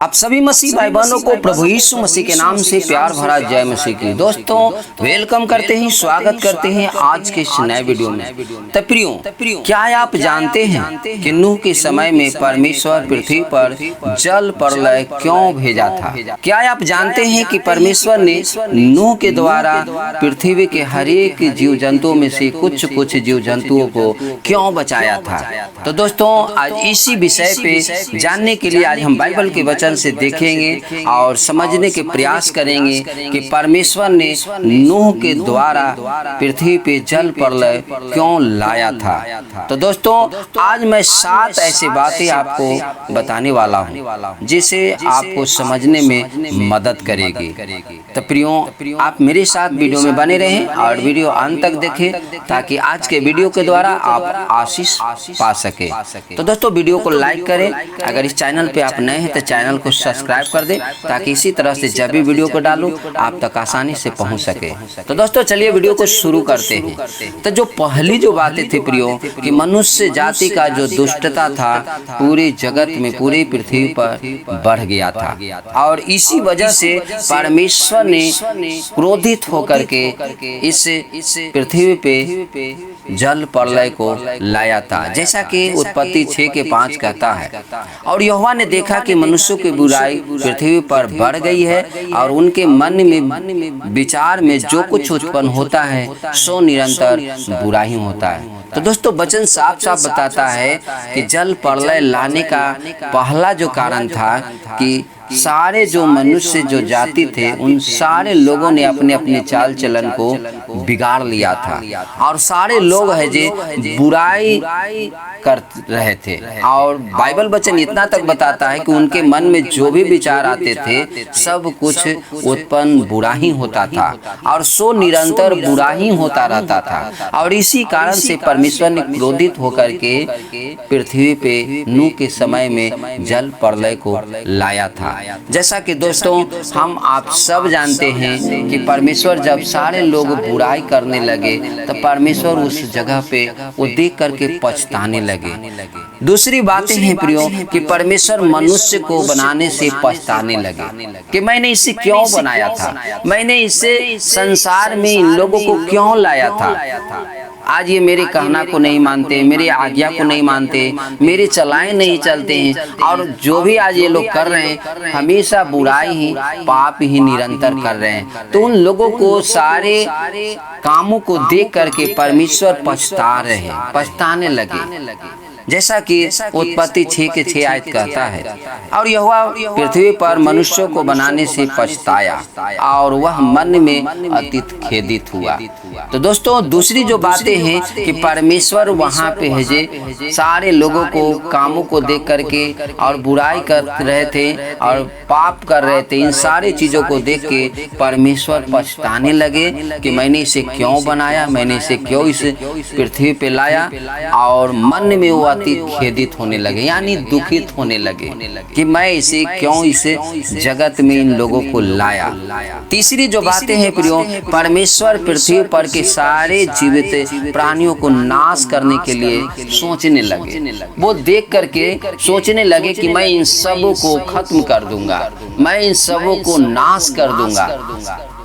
आप सभी मसीह भाई बहनों को प्रभु यीशु मसीह के नाम से प्यार भरा जय मसीह की। दोस्तों वेलकम करते हैं, स्वागत करते हैं आज के इस नए वीडियो में। तो प्रियो, क्या आप जानते हैं कि नूह के समय में परमेश्वर पृथ्वी पर जल प्रलय क्यों भेजा था? क्या आप जानते हैं कि परमेश्वर ने नूह के द्वारा पृथ्वी के हर एक जीव जंतुओं में से कुछ जीव जंतुओं को क्यों बचाया था? तो दोस्तों आज इसी विषय पे जानने के लिए आज हम बाइबल के वचन से देखेंगे और समझने के प्रयास करेंगे कि परमेश्वर ने नूह के द्वारा पृथ्वी पे जल प्रलय क्यों लाया था। तो दोस्तों आज मैं 7 ऐसी बातें आपको बताने वाला हूं जिसे आपको समझने में मदद करेगी। तो प्रियो आप मेरे साथ वीडियो में बने रहें और वीडियो अंत तक देखें ताकि आज के वीडियो के द्वारा आप आशीष पा सके। तो दोस्तों वीडियो को लाइक करें, अगर इस चैनल पे आप नए हैं तो चैनल को सब्सक्राइब कर दें ताकि इसी तरह से जब भी वीडियो को डालूं आप तक आसानी से पहुंच सके। तो दोस्तों चलिए वीडियो को शुरू करते हैं। तो जो पहली जो बातें थी प्रियो कि मनुष्य जाति का जो दुष्टता था पूरे जगत में पूरी पृथ्वी पर बढ़ गया था और इसी वजह से परमेश्वर ने क्रोधित होकर के इस पृथ्वी पे जल प्रलय को लाया था, जैसा कि उत्पत्ति 6:5 कहता है। और यहोवा ने देखा कि मनुष्यों की बुराई पृथ्वी पर बढ़ गई है और उनके मन में विचार में जो कुछ उत्पन्न होता है सो निरंतर बुरा ही होता है। तो दोस्तों वचन साफ साफ बताता है कि जल प्रलय लाने का पहला जो कारण था कि सारे जो मनुष्य जो जाति थे उन सारे लोगों ने अपने अपने चाल चलन को बिगाड़ लिया था और सारे लोग है जो बुराई कर रहे थे। और बाइबल वचन इतना तक बताता है कि उनके मन में जो भी विचार आते थे सब कुछ उत्पन्न बुरा ही होता था और सो निरंतर बुरा ही होता रहता था। और इसी कारण से परमेश्वर ने क्रोधित होकर के पृथ्वी पे नूह के समय में जल प्रलय को लाया था। जैसा कि दोस्तों हम आप सब जानते हैं कि परमेश्वर जब सारे लोग बुराई करने लगे तो परमेश्वर उस जगह पे वो देख करके पछताने लगे। दूसरी बातें हैं प्रियो कि परमेश्वर मनुष्य को बनाने से पछताने लगे कि मैंने इसे क्यों बनाया था, मैंने इसे संसार में इन लोगों को क्यों लाया था। आज ये मेरे कहना को नहीं मानते, मेरे आज्ञा को नहीं मानते, मेरे चलाए नहीं चलते हैं और जो भी आज ये लोग कर रहे हैं हमेशा बुराई ही पाप ही निरंतर कर रहे हैं। तो उन लोगों को सारे कामों को देख करके परमेश्वर पछताने लगे, जैसा कि उत्पत्ति 6:6 आयत कहता है। और यहोवा पृथ्वी पर मनुष्यों को बनाने से पछताया और वह मन में अत्यंत खेदित हुआ। तो दोस्तों दूसरी जो बातें हैं कि परमेश्वर वहाँ पे है जे सारे लोगों को कामों को देख करके और बुराई कर रहे थे और पाप कर रहे थे, इन सारी चीज़ों को देख के परमेश्वर पछताने लगे कि मैंने इसे क्यों बनाया, मैंने इसे क्यों इस पृथ्वी पे लाया। और मन में वो अति खेदित होने लगे यानी दुखित होने लगे कि मैं इसे क्यों इस जगत में इन लोगों को लाया। तीसरी जो बातें हैं प्रियो परमेश्वर पृथ्वी पर के सारे जीवित प्राणियों को नाश करने के लिए सोचने लगे। वो देख करके सोचने लगे कि मैं इन सबों को खत्म कर दूंगा, मैं इन सबों को नाश कर दूंगा,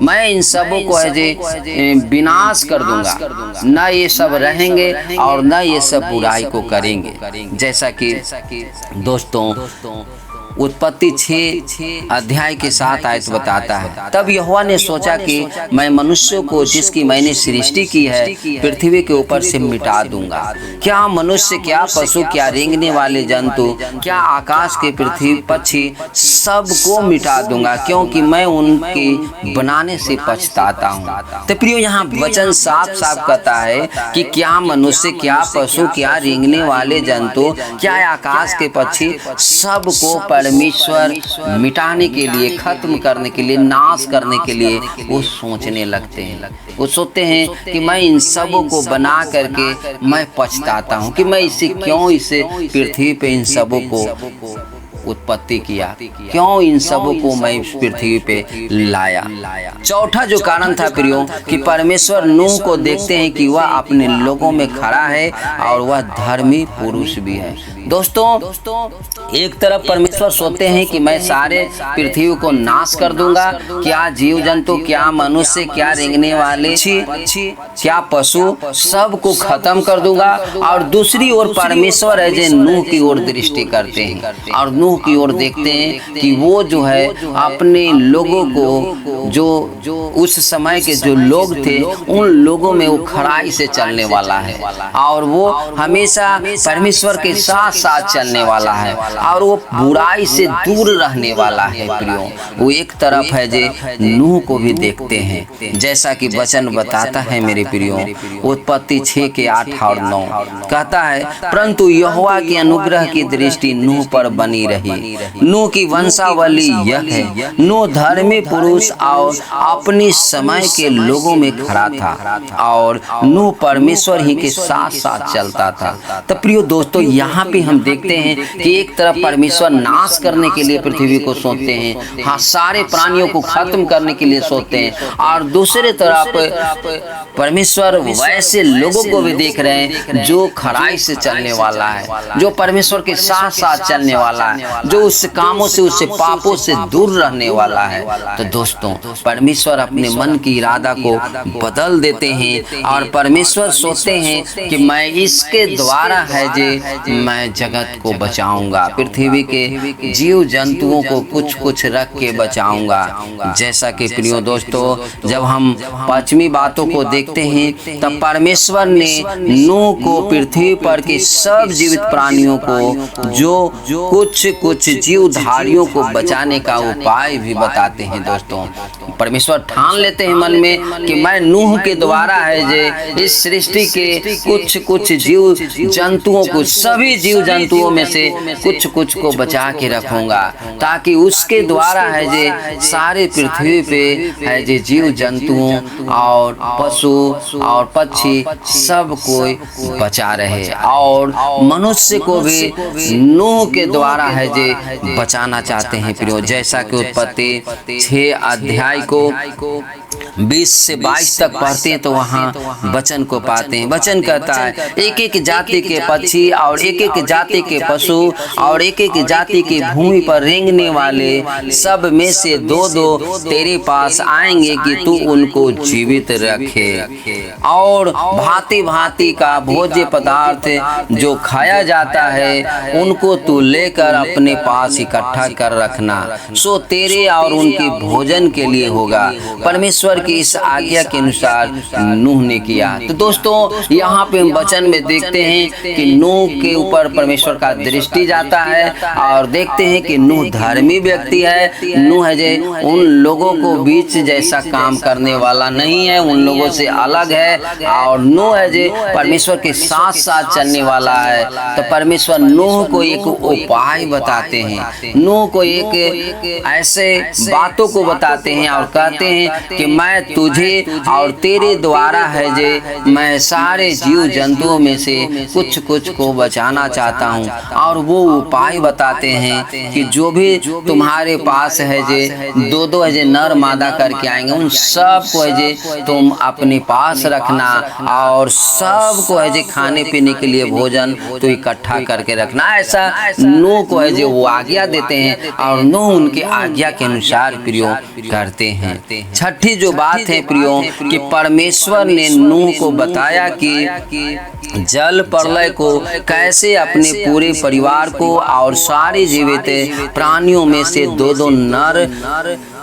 मैं इन सबों को है जे विनाश कर दूंगा, न ये सब रहेंगे और न ये सब बुराई को करेंगे। जैसा कि दोस्तों उत्पत्ति 6:7 आयत बताता है। तब यहोवा ने सोचा कि मैं मनुष्यों को जिसकी मैंने सृष्टि की है पृथ्वी के ऊपर से मिटा दूंगा। क्या मनुष्य, क्या पशु, क्या रेंगने वाले जंतु, क्या आकाश के पृथ्वी पक्षी सबको मिटा दूंगा क्योंकि मैं उनके बनाने से पछताता हूँ। तो प्रियो यहाँ वचन साफ साफ कहता है कि क्या मनुष्य, क्या पशु, क्या रेंगने वाले जंतु, क्या आकाश के पक्षी सबको परमेश्वर मिटाने के लिए, खत्म करने के लिए, नाश करने के लिए वो सोचने लगते हैं। वो सोचते हैं कि मैं इन सबों को बना करके मैं पछताता हूँ कि मैं इसे क्यों इस पृथ्वी पे इन सबों को उत्पत्ति किया, क्यों इन सबों को मैं पृथ्वी पे लाया। चौथा जो कारण था प्रियो कि परमेश्वर नूह को देखते हैं कि वह अपने लोगों में खड़ा है और वह धर्मी पुरुष भी है। दोस्तों, एक तरफ परमेश्वर सोचते हैं कि मैं सारे पृथ्वी को नाश कर दूंगा, क्या जीव जंतु, क्या मनुष्य, क्या रेंगने वाले पक्षी, क्या पशु, सबको खत्म कर दूंगा। और दूसरी ओर परमेश्वर है जो नूह की ओर दृष्टि करते हैं और नूह की ओर देखते हैं कि वो जो है अपने लोगों को, जो उस समय के जो लोग थे उन लोगों में वो खराई से चलने वाला है और वो हमेशा परमेश्वर के साथ साथ चलने वाला है और वो बुराई से दूर रहने वाला है। प्रियो, वो एक तरफ है जो नूह को भी देखते हैं, जैसा कि वचन बताता है मेरे प्रियो, उत्पत्ति 6 के 8 और 9 कहता है, परंतु यहोवा की अनुग्रह की दृष्टि नूह पर बनी रही। नूह की वंशावली यह है, नूह धर्मी पुरुष और अपने समय के लोगों में खड़ा था और नूह परमेश्वर ही के साथ साथ चलता था। तो प्रियो दोस्तों, यहाँ पे हम देखते हैं कि एक तरफ परमेश्वर नाश करने के लिए पृथ्वी को सोचते हैं, हाँ, सारे प्राणियों को खत्म करने के लिए सोचते हैं, और दूसरे तरफ परमेश्वर वैसे लोगों को भी देख रहे हैं जो खराई से चलने वाला है, जो परमेश्वर के साथ साथ चलने वाला है, जो उस कामों से, उससे पापों से दूर रहने वाला है। तो दोस्तों, परमेश्वर अपने मन की इरादा को बदल देते हैं और परमेश्वर सोचते हैं कि मैं इसके द्वारा है जे मैं जगत को बचाऊंगा, पृथ्वी के जीव जंतुओं को कुछ कुछ रख के बचाऊंगा। जैसा कि प्रियो दोस्तों, जब हम पश्चिमी बातों को देखते हैं तब परमेश्वर ने नूह को पृथ्वी पर के सब जीवित प्राणियों को, जो कुछ कुछ जीवधारियों को बचाने का उपाय भी बताते हैं। दोस्तों, परमेश्वर ठान लेते हैं मन में कि मैं नूह के द्वारा है जे इस सृष्टि के कुछ कुछ जीव जंतुओं को, सभी जीव जंतुओं में से कुछ कुछ को बचा के रखूंगा, ताकि उसके द्वारा है जे सारे पृथ्वी पे है जे जीव जंतुओं और पशु और पक्षी सब कोई बचा रहे और मनुष्य को भी नूह के द्वारा है जे बचाना चाहते हैं। प्रियो, जैसा कि उत्पत्ति 6 अध्याय को 20 से 22 तक पढ़ते हैं तो वहाँ वचन को पाते हैं। वचन कहता है, एक एक जाति के पक्षी और एक एक जाति के पशु और एक एक जाति की भूमि पर रेंगने वाले सब में से 2-2 तेरे पास आएंगे कि तू उनको जीवित रखे, और भांति भांति का भोज्य पदार्थ जो खाया जाता है उनको तू लेकर अपने पास इकट्ठा कर रखना, सो तेरे और उनके भोजन के लिए होगा। परमेश्वर की इस आज्ञा के अनुसार नूह ने किया। तो दोस्तों, यहाँ पे हम वचन में देखते हैं कि नूह के ऊपर परमेश्वर का दृष्टि जाता है और देखते हैं कि नूह धर्मी व्यक्ति है। नूह है जे उन लोगों को बीच जैसा काम करने वाला नहीं है, उन लोगों से अलग है, और नूह है जे परमेश्वर के साथ साथ चलने वाला है। तो परमेश्वर नूह को एक उपाय बताते हैं, नूह को एक ऐसे बातों को बताते हैं और कहते हैं कि मैं तुझे और तेरे द्वारा है जे मैं सारे जीव जंतुओं में से कुछ कुछ को बचाना चाहता हूँ। और वो उपाय बताते हैं कि जो भी तुम्हारे पास है जे 2-2 है जे नर मादा करके आएंगे, उन सब को है जे तुम अपने पास रखना और सब को है जे खाने पीने के लिए भोजन तो इकट्ठा करके रखना। ऐसा नूह को है जे वो आज्ञा देते हैं और नूह उनके आज्ञा के अनुसार प्रियो करते हैं। छठी जो बात है प्रियो कि परमेश्वर ने नूह को बताया कि जल प्रलय को कैसे अपने पूरे परिवार को और सारे जीवित प्राणियों में से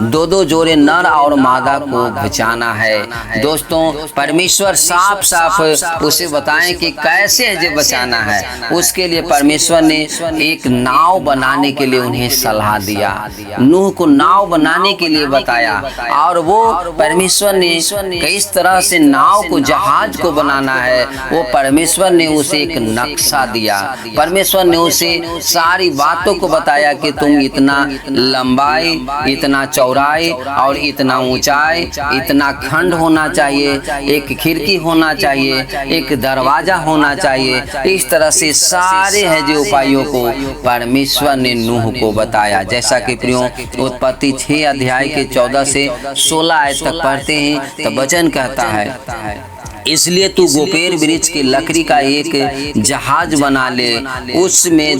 2-2 जोड़े नर और मादा को बचाना है। दोस्तों, परमेश्वर साफ साफ उसे बताएं कि कैसे है बचाना है। उसके लिए परमेश्वर ने एक नाव बनाने के लिए उन्हें सलाह दिया, नूह को नाव बनाने के लिए बताया, और वो परमेश्वर ने किस तरह से नाव को, जहाज को बनाना है, वो परमेश्वर ने उसे एक नक्शा दिया। परमेश्वर ने उसे सारी बातों को बताया कि तुम इतना लंबाई, इतना चौड़ाई और इतना ऊंचाई, इतना खंड होना चाहिए, एक खिड़की होना चाहिए, एक दरवाजा होना चाहिए। इस तरह से सारे है जो उपायों को परमेश्वर ने नूह को बताया। जैसा कि प्रियो उत्पत्ति 6 अध्याय के 14 से 16 आयत तक पढ़ते हैं तो वचन कहता है, इसलिए तू गोपेर वृक्ष की लकड़ी का एक जहाज बना ले, उसमें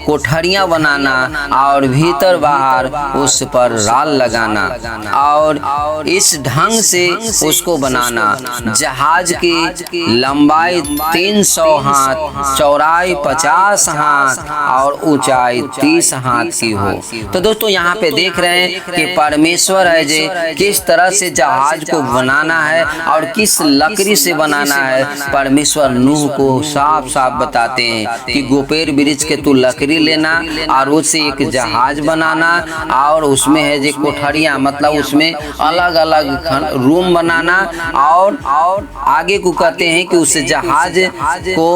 कोठरियां बनाना और भीतर बाहर उस पर राल लगाना और इस ढंग से उसको बनाना। जहाज की लंबाई 300 हाथ, चौड़ाई 50 हाथ और ऊंचाई 30 हाथ की हो। तो दोस्तों यहाँ पे देख रहे हैं कि परमेश्वर है जे किस तरह से जहाज को बनाना है और किस लकड़ी से बनाना है। परमेश्वर नूह को साफ साफ बताते हैं कि गोपेर वृक्ष के तू लकड़ी लेना और उससे एक जहाज बनाना और उसमें है जो कोठरियां, मतलब उसमें अलग अलग रूम बनाना और आगे को कहते हैं कि उस जहाज को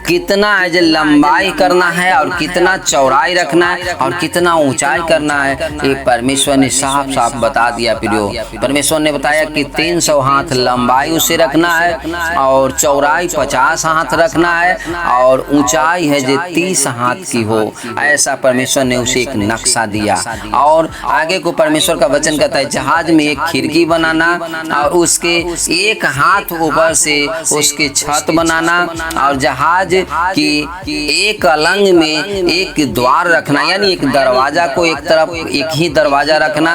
कितना है जो लंबाई करना है और कितना चौड़ाई रखना है और कितना ऊंचाई करना है। ये परमेश्वर ने साफ साफ बता दिया। प्रियो परमेश्वर ने बताया कि 300 हाथ लंबाई उसे रखना है और चौड़ाई 50 हाथ रखना है और ऊंचाई है जो 30 हाथ की हो। ऐसा परमेश्वर ने उसे एक नक्शा दिया। और आगे को परमेश्वर का वचन कहता है जहाज में एक खिड़की बनाना और उसके एक हाथ ऊपर से उसके छत बनाना और जहाज की एक अलंग में एक द्वार रखना, यानी एक दरवाजा को एक तरफ एक ही दरवाजा रखना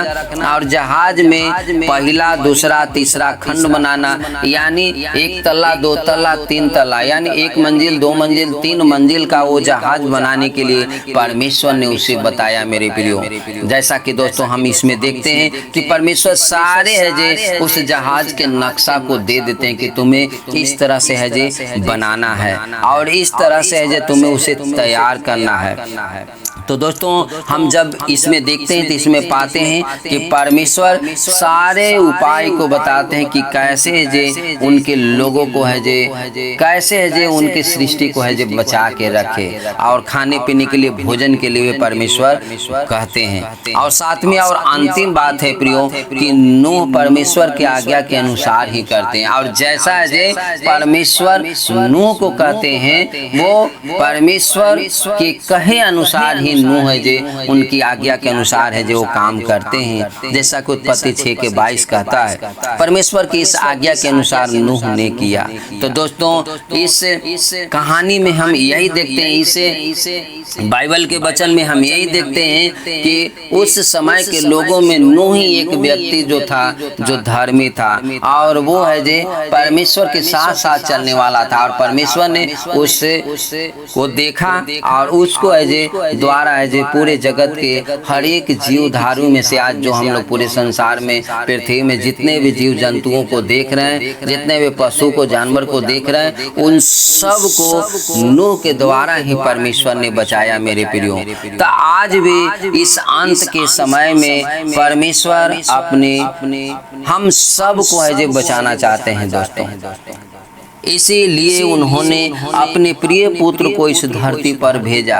और जहाज में पहला, दूसरा, तीसरा खंड बनाना, यानी एक तल्ला, 2 तल्ला, 3 तल्ला, यानी 1 मंजिल, 2 मंजिल, 3 मंजिल का वो जहाज बनाने के लिए परमेश्वर ने उसे बताया। मेरे प्रियो जैसा कि दोस्तों हम इसमें देखते हैं कि परमेश्वर सारे है जे उस जहाज के नक्शा को दे देते हैं कि तुम्हें इस तरह से है जे बनाना है और इस तरह से है जे तुम्हें उसे तैयार करना है। तो दोस्तों हम जब इसमें देखते हैं तो इसमें पाते हैं कि परमेश्वर सारे उपाय को बताते हैं कि कैसे जे उनके लोगों को है जे कैसे है जे उनकी सृष्टि को है जे बचा के रखे और खाने पीने के लिए, भोजन के लिए परमेश्वर कहते हैं। और सातवीं और अंतिम बात है प्रियो कि नूह परमेश्वर के आज्ञा के अनुसार ही करते हैं और जैसा है जे परमेश्वर नूह को कहते हैं वो परमेश्वर के कहे अनुसार ही नूह है जे उनकी आज्ञा के अनुसार है जो वो काम करते हैं। जैसा कि उत्पत्ति 6 के 22 कहता है परमेश्वर की इस आज्ञा के अनुसार नूह ने किया। तो दोस्तों इस कहानी में हम यही देखते हैं, इसे बाइबल के वचन में हम यही देखते हैं कि उस समय के लोगों में नूह ही एक व्यक्ति जो था जो धर्मी था और वो है जे परमेश्वर के साथ साथ चलने वाला था और परमेश्वर ने उससे को देखा और उसको है जे द्वारा है जे पूरे जगत के हर एक जीव धारू में से आज जो हम लोग पूरे संसार में पृथ्वी में जितने भी जीव जंतुओं को देख रहे हैं, जितने भी पशु को, जानवर को देख रहे हैं, उन सब को नूह के द्वारा ही परमेश्वर ने बचाया। मेरे प्रियो तो आज भी इस अंत के समय में परमेश्वर अपने हम सब को है जो बचाना चाहते हैं दोस्तों। इसीलिए उन्होंने अपने प्रिय पुत्र को इस धरती पर भेजा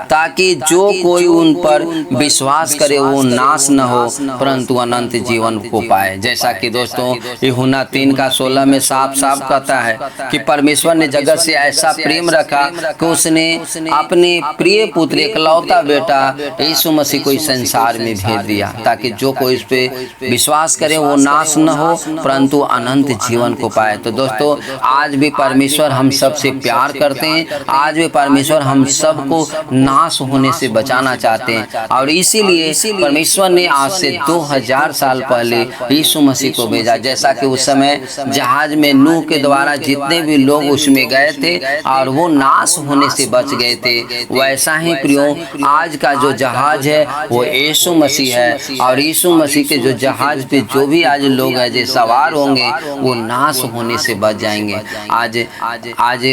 ताकि जो कोई उन पर विश्वास करे वो नाश न हो परंतु अनंत जीवन को पाए। जैसा कि दोस्तों यूहन्ना 3 का 16 में साफ साफ कहता है कि परमेश्वर ने जगत से ऐसा प्रेम रखा कि उसने अपने प्रिय पुत्र इकलौता बेटा यीशु मसीह को इस संसार में भेज दिया ताकि जो कोई इस पे विश्वास करे वो नाश न हो परंतु अनंत जीवन को पाए। तो दोस्तों आज भी परमेश्वर हम सब से प्यार करते हैं, आज भी परमेश्वर हम सबको नाश होने से बचाना चाहते हैं और इसीलिए परमेश्वर ने आज से 2000 साल पहले यीशु मसीह को भेजा। जैसा कि उस समय जहाज में नूह के द्वारा जितने भी लोग उसमें गए थे और वो नाश होने से बच गए थे, वैसा ही प्रियो आज का जो जहाज है वो यीशु मसीह है और यीशु मसीह के जो जहाज पे जो भी आज लोग हैं जो सवार होंगे वो नाश होने से बच जाएंगे। आज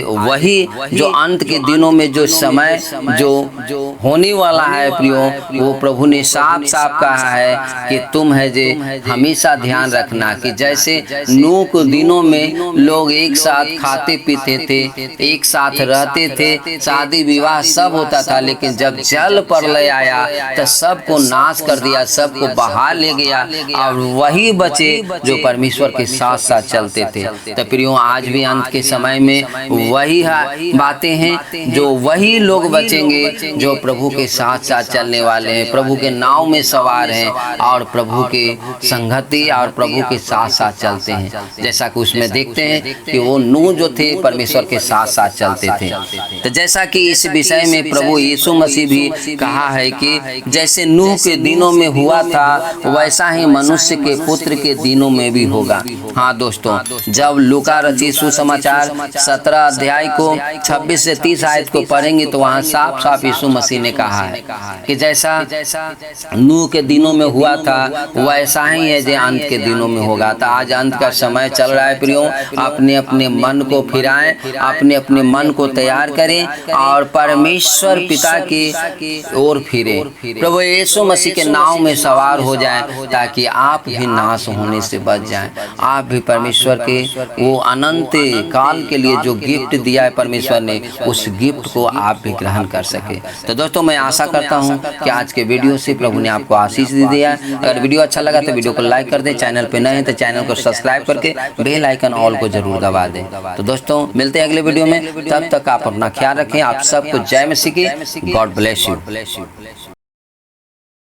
वही जो अंत के दिनों में जो समय जो होने वाला है प्रियो, वो प्रभु ने साफ साफ कहा है कि तुम है जे हमेशा ध्यान रखना कि जैसे नूह के दिनों में लोग एक साथ खाते पीते थे, एक साथ रहते थे, शादी विवाह सब होता था, लेकिन जब जल प्रलय आया तो सबको नाश कर दिया, सबको बहा ले गया और वही बचे जो परमेश्वर के साथ साथ चलते थे। तो प्रियो आज भी अंत के समय में वही बातें हैं, जो वही लोग बचेंगे जो प्रभु के साथ साथ चलने वाले हैं, प्रभु के नाव में सवार हैं और प्रभु के संगति और प्रभु के साथ साथ चलते हैं। जैसा कि उसमें देखते हैं कि वो नूह जो थे परमेश्वर के साथ साथ चलते थे। तो जैसा कि इस विषय में प्रभु यीशु मसीह भी कहा है कि जैसे नूह के दिनों में हुआ था वैसा ही मनुष्य के पुत्र के दिनों में भी होगा। हाँ दोस्तों, जब लूका रचित सुसमाचार 17 अध्याय को 26 से 30 आयत को पढ़ेंगे तो वहाँ साफ साफ यीशु मसीह ने कहा है कि जैसा नूह के दिनों में हुआ था वैसा ही है जो अंत के दिनों में होगा। तो आज अंत का समय चल रहा है प्रियो, अपने अपने मन को फिराएं, अपने अपने मन को तैयार करें और परमेश्वर पिता की ओर फिरे, प्रभु यीशु मसीह के नाव में सवार हो जाएं ताकि आप भी नाश होने से बच जाएं। आप भी परमेश्वर के वो अनंत काल के लिए जो गिफ्ट दिया है परमेश्वर ने, उस गिफ्ट को आप भी ग्रहण कर सके। तो दोस्तों मैं आशा करता हूं कि आज के वीडियो से प्रभु ने आपको आशीष दे दिया है। अगर वीडियो अच्छा लगा तो वीडियो को लाइक कर दें, चैनल पे नए हैं तो चैनल को सब्सक्राइब करके बेल आइकन ऑल को जरूर दबा दें। तो दोस्तों मिलते हैं अगले वीडियो में, तब तक आप अपना ख्याल रखें। आप सबको जय मसीह की। God bless you.